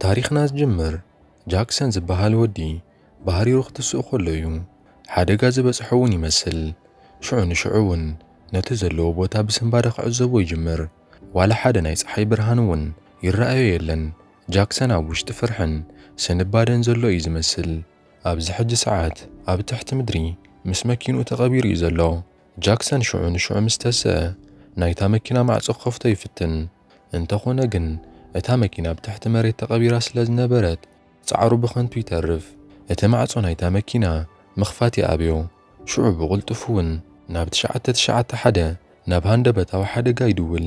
ታሪኽና ዝጅምር ጃክሰን ዝበሃል ወዲ ባህሪሩ ክትስኡ ከሎ እዩ። ሓደጋ ዝበፅሖ እውን ይመስል። ሽዑ ንሽዑ እውን ነቲ ዘለዎ ቦታ ብስንባደ ክዕዘቦ ይጅምር። ዋላ ሓደ ናይ ፀሓይ ብርሃን እውን ይረኣዮ የለን። ጃክሰን ኣብ ውሽጢ ፍርሕን ስንባደን ዘሎ እዩ ዝመስል። ኣብዚ ሕጂ ሰዓት ኣብ ትሕቲ ምድሪ ምስ መኪንኡ ተቐቢሩ እዩ ዘሎ። ጃክሰን ሽዑ ንሽዑ ምስ ተስአ ናይታ መኪና ማዕፆ ክኸፍቶ ይፍትን። እንተኾነ ግን እታ መኪና ብትሕቲ መሬት ተቐቢራ ስለ ዝነበረት ፃዕሩ ብኸንቱ ይተርፍ። እቲ ማዕፆ ናይታ መኪና ምኽፋት ይኣብዮ። ሽዑ ብቕልጡፍ እውን ናብ 991 ናብ ሃንደበታዊ ሓደጋ ይድውል።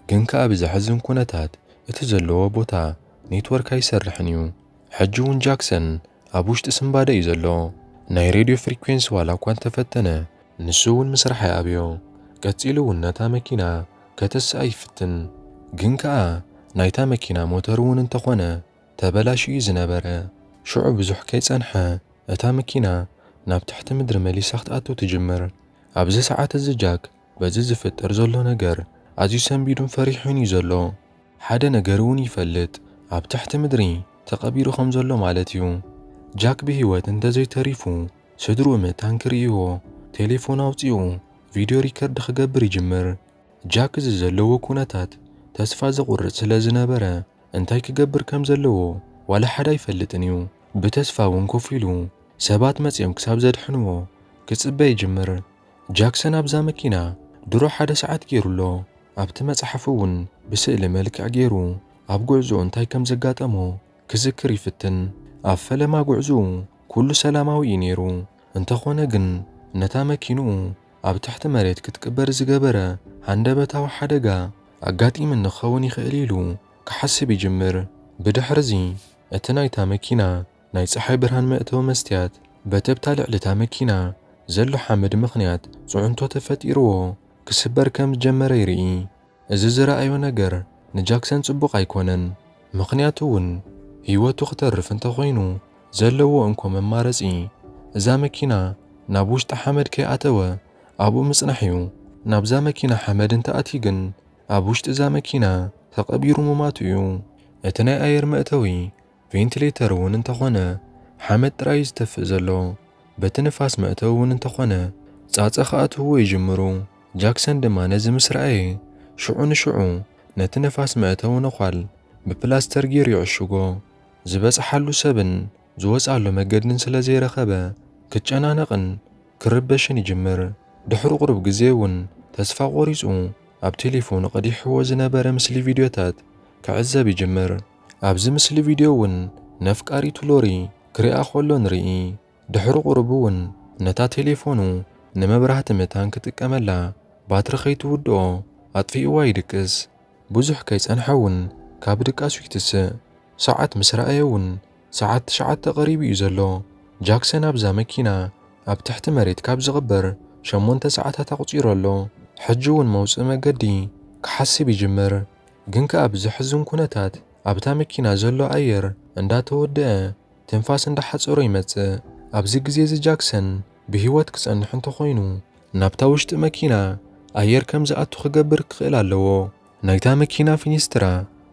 ግን ከኣ ብዘሕዝን ኩነታት እቲ ዘለዎ ቦታ ኔትወርክ ኣይሰርሕን እዩ። ሕጂ እውን ጃክሰን ኣብ ውሽጢ ስንባደ እዩ ዘሎ። ናይ ሬድዮ ፍሪኩዌንሲ ዋላ እኳ እንተፈተነ ንሱ እውን ምስራሕ ይኣብዮ። ቀፂሉ እውን ነታ መኪና ከተስኣ ይፍትን። ግን ከኣ ናይታ መኪና ሞተር እውን እንተኾነ ተበላሽዩ እዩ ዝነበረ። ሽዑ ብዙሕ ከይጸንሐ እታ መኪና ናብ ትሕቲ ምድሪ መሊሳ ክትኣቱ ትጅምር። ኣብዚ ሰዓት እዚ ጃክ በዚ ዝፍጠር ዘሎ ነገር ኣዝዩ ሰንቢዱን ፈሪሑን እዩ ዘሎ። ሓደ ነገር እውን ይፈልጥ ኣብ ትሕቲ ምድሪ ተቐቢሩ ከም ዘሎ ማለት እዩ። ጃክ ብሂወት እንተዘይተሪፉ ስድርኡ ምእታን ክርእይዎ ቴሌፎን ኣውፂኡ ቪድዮ ሪከርድ ክገብር ይጅምር። ጃክ እዚ ዘለዎ ኩነታት ተስፋ ዘቑርፅ ስለ ዝነበረ እንታይ ክገብር ከም ዘለዎ ዋላ ሓደ ኣይፈልጥን እዩ። ብተስፋ እውን ኮፍ ኢሉ ሰባት መፂኦም ክሳብ ዘድሕንዎ ክፅበ ይጅምር። ጃክሰን ኣብዛ መኪና ድሮ ሓደ ሰዓት ገይሩሎ። ኣብቲ መፅሓፍ እውን ብስእሊ መልክዕ ገይሩ ኣብ ጉዕዞኡ እንታይ ከም ዘጋጠሞ ክዝክር ይፍትን። ኣብ ፈለማ ጉዕዞኡ ኩሉ ሰላማዊ እዩ ነይሩ። እንተኾነ ግን ነታ መኪንኡ ኣብ ትሕቲ መሬት ክትቅበር ዝገበረ ሃንደበታዊ ሓደጋ ኣጋጢምን ንኽኸውን ይኽእል ኢሉ ክሓስብ ይጅምር። ብድሕሪዚ እቲ ናይታ መኪና ናይ ፀሓይ ብርሃን መእተዊ መስትያት በተብታ ልዕሊታ መኪና ዘሎ ሓመድ ምኽንያት ፅዑንቶ ተፈጢርዎ ክስበር ከም ዝጀመረ ይርኢ። እዚ ዝረኣዮ ነገር ንጃክሰን ጽቡቕ ኣይኮነን። ምኽንያቱ እውን ህይወቱ ክተርፍ እንተኾይኑ ዘለዎ እንኮ መማረፂ እዛ መኪና ናብ ውሽጢ ሓመድ ከይኣተወ ኣብኡ ምጽናሕ እዩ። ናብዛ መኪና ሓመድ እንተኣቲ ግን ኣብ ውሽጢ እዛ መኪና ተቐቢሩ ምማቱ እዩ። እቲ ናይ ኣየር መእተዊ ቬንቲሌተር እውን እንተኾነ ሓመድ ጥራይ ዝተፍእ ዘሎ። በቲ ንፋስ መእተዊ እውን እንተኾነ ፃፀ ከኣትውዎ ይጅምሩ። ጃክሰን ድማ ነዚ ምስ ረኣየ ሽዑ ንሽዑ ነቲ ነፋስ መእተዊ ነዃል ብፕላስተር ገይሩ ይዕሽጎ። ዝበፅሓሉ ሰብን ዝወፃሉ መገድን ስለ ዘይረኸበ ክጨናነቕን ክርበሽን ይጅምር። ድሕሪ ቁሩብ ግዜ እውን ተስፋ ቆሪፁ ኣብ ቴሌፎኑ ቀዲሕዎ ዝነበረ ምስሊ ቪድዮታት ክዕዘብ ይጅምር። ኣብዚ ምስሊ ቪድዮ እውን ነፍቃሪቱ ሎሪ ክሪኣ ከሎ ንርኢ። ድሕሪ ቁሩብ እውን ነታ ቴሌፎኑ ንመብራህቲ ምእታን ክጥቀመላ ባትሪ ከይትውድኦ ኣጥፊእዋ ይድቅስ። ብዙሕ ከይጸንሐ እውን ካብ ድቃሱ ይትስእ። ሰዓት ምስ ረኣየ እውን ሰዓት 9 ቀሪቡ እዩ ዘሎ። ጃክሰን ኣብዛ መኪና ኣብ ትሕቲ መሬት ካብ ዝቕበር 8 ሰዓታት ኣቑፂሩ ኣሎ። ሕጂ እውን መውፅእ መገዲ ክሓስብ ይጅምር። ግን ከኣ ብዘሕዝን ኩነታት ኣብታ መኪና ዘሎ ኣየር እንዳተወድአ ትንፋስ እንዳሓፀሮ ይመጽእ። ኣብዚ ግዜ እዚ ጃክሰን ብሂወት ክጸንሕ እንተኾይኑ ናብታ ውሽጢ መኪና ኣየር ከም ዝኣቱ ክገብር ክኽእል ኣለዎ። ናይታ መኪና ፊኒስትራ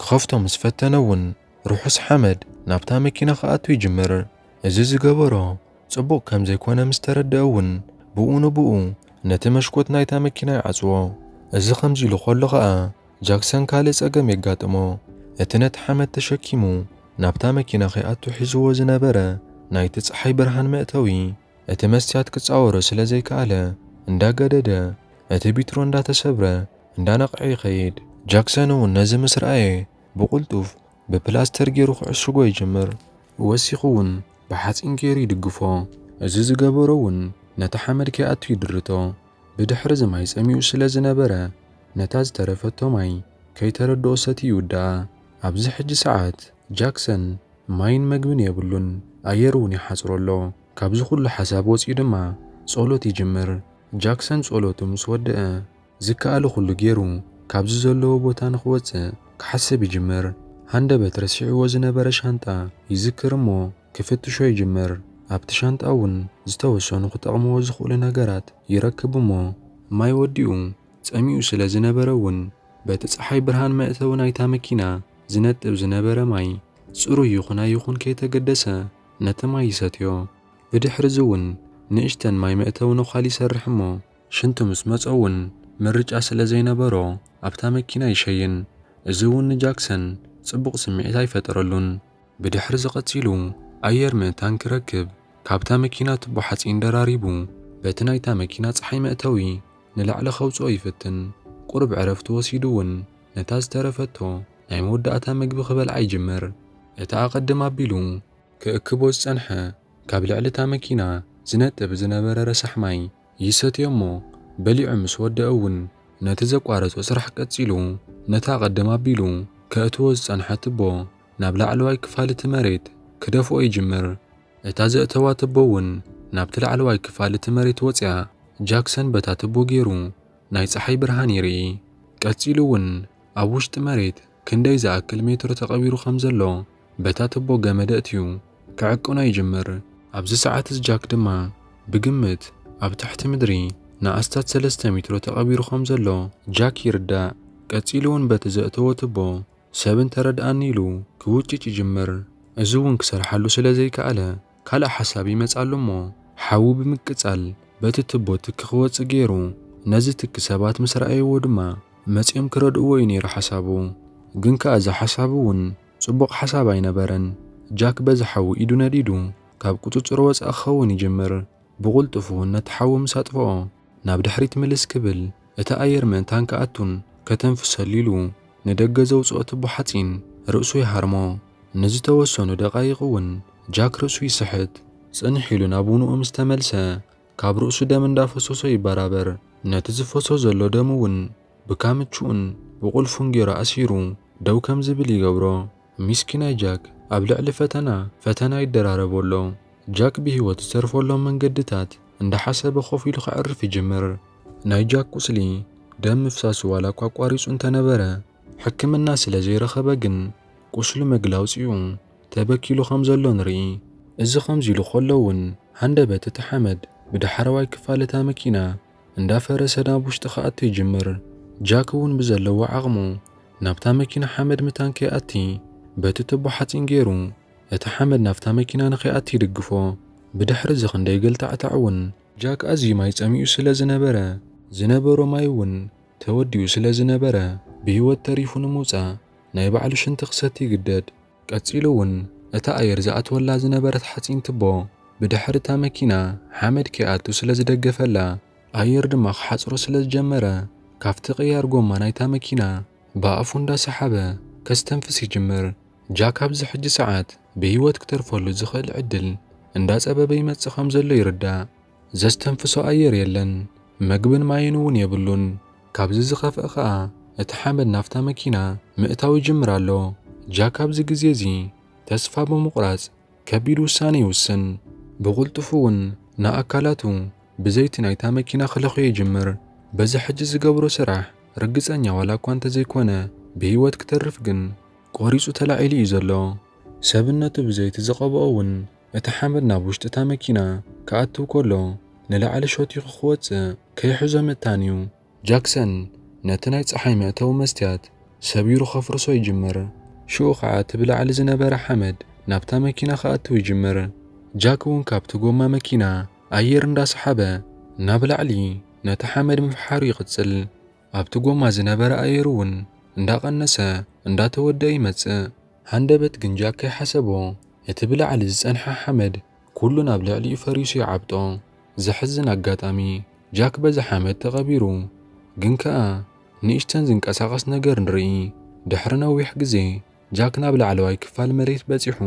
ክኸፍቶ ምስ ፈተነ እውን ርሑስ ሓመድ ናብታ መኪና ክኣቱ ይጅምር። እዚ ዝገበሮ ጽቡቕ ከም ዘይኮነ ምስ ተረድአ እውን ብኡ ንብኡ ነቲ መሽኮት ናይታ መኪና ይዓጽዎ። እዚ ከምዚ ኢሉ ከሎ ኸኣ ጃክሰን ካልእ ጸገም የጋጥሞ። እቲ ነቲ ሓመድ ተሸኪሙ ናብታ መኪና ከይኣቱ ሒዝዎ ዝነበረ ናይቲ ፀሓይ ብርሃን መእተዊ እቲ መስትያት ክጻወሮ ስለ ዘይከኣለ እንዳገደደ እቲ ቢትሮ እንዳተሰብረ እንዳነቕዐ ይኸይድ። ጃክሰን እውን ነዚ ምስ ረኣየ ብቕልጡፍ ብፕላስተር ገይሩ ክዕሽጎ ይጅምር። ወሲኹ እውን ብሓፂን ገይሩ ይድግፎ። እዚ ዝገበሮ እውን ነቲ ሓመድ ከይኣቱ ይድርቶ። ብድሕሪ እዚ ማይ ፀሚኡ ስለ ዝነበረ ነታ ዝተረፈቶ ማይ ከይተረድኦ ሰትዩ ይውዳኣ። ኣብዚ ሕጂ ሰዓት ጃክሰን ማይን መግብን የብሉን። ኣየር እውን ይሓፅሮ ኣሎ። ካብዚ ኩሉ ሓሳብ ወፂኡ ድማ ጸሎት ይጅምር። ጃክሰን ጸሎቱ ምስ ወድአ ዝከኣለ ኩሉ ገይሩ ካብዚ ዘለዎ ቦታ ንኽወፅእ ክሓስብ ይጅምር። ሃንደበት ረሲዕዎ ዝነበረ ሻንጣ ይዝክር እሞ ክፍትሾ ይጅምር። ኣብቲ ሻንጣ እውን ዝተወሰኑ ክጠቕምዎ ዝኽእሉ ነገራት ይረክብ እሞ ማይ ወዲኡ ፀሚኡ ስለ ዝነበረ እውን በቲ ፀሓይ ብርሃን መእተዊ ናይታ መኪና ዝነጥብ ዝነበረ ማይ ጽሩይ ይኹን ከይተገደሰ ነቲ ማይ ይሰትዮ። ብድሕሪዚ እውን ንእሽተን ማይ መእተዊ ነዃል ይሰርሕ እሞ ሽንቱ ምስ መጾ እውን ምርጫ ስለ ዘይነበሮ ኣብታ መኪና ይሸይን። እዚ እውን ንጃክሰን ጽቡቕ ስምዒት ኣይፈጠረሉን። ብድሕሪ ዝቐጺሉ ኣየር ምእታን ክረክብ ካብታ መኪና ቱቦ ሓጺን ደራሪቡ በቲ ናይታ መኪና ፀሓይ መእተዊ ንላዕሊ ከውፅኦ ይፍትን። ቁርብ ዕረፍቲ ወሲዱ እውን ነታ ዝተረፈቶ ናይ መወዳእታ ምግቢ ክበልዓ ይጅምር። እታ ኣቐድም ኣቢሉ ክእክቦ ዝጸንሐ ካብ ልዕሊ እታ መኪና ዝነጥብ ዝነበረ ረሳሕ ማይ ይሰትዮ እሞ በሊዑ ምስ ወደአ እውን ነቲ ዘቋረጾ ስራሕ ቀጺሉ ነታ ኣቐድም ኣቢሉ ከእትዎ ዝጸንሐ ቱቦ ናብ ላዕለዋይ ክፋል እቲ መሬት ክደፍኦ ይጅምር። እታ ዘእተዋ ቱቦ እውን ናብቲ ላዕለዋይ ክፋል እቲ መሬት ወፂኣ ጃክሰን በታ ቱቦ ገይሩ ናይ ፀሓይ ብርሃን ይርኢ። ቀጺሉ እውን ኣብ ውሽጢ መሬት ክንደይ ዝኣክል ሜትሮ ተቐቢሩ ከም ዘሎ በታ ቱቦ ገመድ ኣእትዩ ክዕቅኖ ይጅምር። ኣብዚ ሰዓት ጃክ ድማ ብግምት ኣብ ትሕቲ ምድሪ ንኣስታት 3 ሜትሮ ተቐቢሩ ከም ዘሎ ጃክ ይርዳእ። ቀጺሉ እውን በቲ ዘእተዎ ቱቦ ሰብን ተረድኣኒ ኢሉ ክውጭጭ ይጅምር። እዚ እውን ክሰርሓሉ ስለ ዘይከኣለ ካልእ ሓሳብ ይመጻሉ እሞ ሓዊ ብምቅጻል በቲ ቱቦ ትኪ ክወፅእ ገይሩ ነዚ ትኪ ሰባት ምስ ረኣይዎ ድማ መጺኦም ክረድእዎ እዩ ነይሩ ሓሳቡ። ግን ከኣ እዚ ሓሳብ እውን ጽቡቕ ሓሳብ ኣይነበረን። ጃክ በዚ ሓዊ ኢዱ ነዲዱ ካብ ቁፅፅሮ ወፃኢ ክኸውን ይጅምር። ብቕልጡፍ እውን ነቲ ሓዊ ምስ ኣጥፍኦ ናብ ድሕሪት ምልስ ክብል እቲ ኣየር ምእንታን ከኣቱን ከተንፍሰሉ ኢሉ ንደገ ዘውፅኦ ቱቦ ሓጺን ርእሱ ይሃርሞ። ንዝተወሰኑ ደቓይቕ እውን ጃክ ርእሱ ይስሕት። ጽንሕ ኢሉ ናብ ውንኡ ምስ ተመልሰ ካብ ርእሱ ደም እንዳፈሰሶ ይበራበር። ነቲ ዝፈሶ ዘሎ ደም እውን ብካምቹኡን ብቁልፉን ገይሩ ኣሲሩ ደው ከም ዝብል ይገብሮ። ሚስኪናይ ጃክ ኣብ ልዕሊ ፈተና ይደራረበሎ። ጃክ ብሂወት ዝተርፈሎም መንገድታት እንዳሓሰበ ኮፍ ኢሉ ክዕርፍ ይጅምር። ናይ ጃክ ቁስሊ ደም ምፍሳሱ ዋላ እኳ ቋሪጹ እንተነበረ ሕክምና ስለ ዘይረኸበ ግን ቁስሉ መግላውፂኡ ተበኪሉ ከም ዘሎ ንርኢ። እዚ ከምዚ ኢሉ ከሎ እውን ሃንደበት እቲ ሓመድ ብዳሕረዋይ ክፋል እታ መኪና እንዳፈረሰ ናብ ውሽጢ ክኣቱ ይጅምር። ጃክ እውን ብዘለዎ ዓቕሙ ናብታ መኪና ሓመድ ምታን ከይኣቲ በቲ ቱቦ ሓጺን ገይሩ እቲ ሓመድ ናብታ መኪና ንኸይኣቲ ይድግፎ። ብድሕሪ እዚ ክንደይ ገልታዕታዕ እውን ጃክ ኣዝዩ ማይ ጸሚኡ ስለ ዝነበሮ ማይ እውን ተወዲኡ ስለ ዝነበረ ብሂወት ተሪፉ ንምውፃእ ናይ ባዕሉ ሽንቲ ክሰቲ ይግደድ። ቀጺሉ እውን እታ ኣየር ዝኣትወላ ዝነበረት ሓጺን ቱቦ ብድሕሪ እታ መኪና ሓመድ ከይኣቱ ስለ ዝደገፈላ ኣየር ድማ ክሓፅሮ ስለ ዝጀመረ ካብቲ ቅያር ጎማ ናይታ መኪና ብኣፉ እንዳሰሓበ ከስተንፍስ ይጅምር። ጃክ ኣብዚ ሕጂ ሰዓት ብሂወት ክተርፈሉ ዝኽእል ዕድል እንዳጸበበ ይመጽእ ከም ዘሎ ይርዳእ። ዘስተንፍሶ ኣየር የለን፣ መግብን ማይን እውን የብሉን። ካብዚ ዝኸፍአ ከዓ እቲ ሓመድ ናፍታ መኪና ምእታው ይጅምር ኣሎ። ጃክ ኣብዚ ግዜ እዚ ተስፋ ብምቑራጽ ከቢድ ውሳነ ይውስን። ብቕልጡፍ እውን ንኣካላቱ ብዘይቲ ናይታ መኪና ክለኽዮ ይጅምር። በዚ ሕጂ ዝገብሮ ስራሕ ርግጸኛ ዋላ እኳ እንተዘይኮነ ብሂወት ክተርፍ ግን ቆሪጹ ተላዒሉ እዩ ዘሎ። ሰብነቱ ብዘይቲ ዝቐብኦ እውን እቲ ሓመድ ናብ ውሽጢ እታ መኪና ክኣትው ከሎ ንላዕሊ ሾቲኹ ክወፅእ ከይሕዞ ምእታን እዩ። ጃክሰን ነቲ ናይ ፀሓይ መእተዊ መስትያት ሰቢሩ ከፍርሶ ይጅምር። ሽኡ ከዓ እቲ ብላዕሊ ዝነበረ ሓመድ ናብታ መኪና ክኣትው ይጅምር። ጃክ እውን ካብቲ ጎማ መኪና ኣየር እንዳሰሓበ ናብ ላዕሊ ነቲ ሓመድ ምፍሓሩ ይቕጽል። ኣብቲ ጎማ ዝነበረ ኣየር እውን እንዳቐነሰ እንዳተወደአ ይመጽእ። ሃንደበት ግን ጃክ ከይሓሰቦ እቲ ብላዕሊ ዝጸንሐ ሓመድ ኩሉ ናብ ልዕሊኡ ፈሪሱ ይዓብጦ። ዘሕዝን ኣጋጣሚ ጃክ በዚ ሓመድ ተቐቢሩ ግን ከኣ ንእሽተን ዝንቀሳቐስ ነገር ንርኢ። ድሕሪ ነዊሕ ግዜ ጃክ ናብ ላዕለዋይ ክፋል መሬት በፂሑ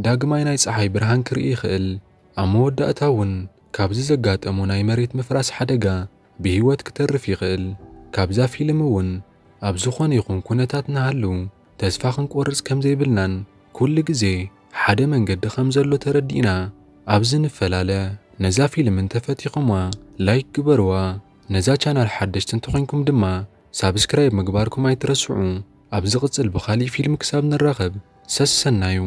ዳግማይ ናይ ፀሓይ ብርሃን ክርኢ ይኽእል። ኣብ መወዳእታ እውን ካብዚ ዘጋጠሙ ናይ መሬት ምፍራስ ሓደጋ ብሂወት ክተርፍ ይኽእል። ካብዛ ፊልም እውን ኣብ ዝኾነ ይኹን ኩነታት ንሃሉ ተስፋ ክንቆርጽ ከም ዘይብልናን ኩሉ ግዜ ሓደ መንገዲ ከም ዘሎ ተረዲእና ኣብዚ ንፈላለ። ነዛ ፊልም እንተፈቲኹማ ላይክ ግበርዋ። ነዛ ቻናል ሓደሽቲ እንተኾንኩም ድማ ሳብስክራይብ ምግባርኩም ኣይትረስዑ። ኣብ ዝቕጽል ብኻሊእ ፊልም ክሳብ ንራኸብ ሰናዩ።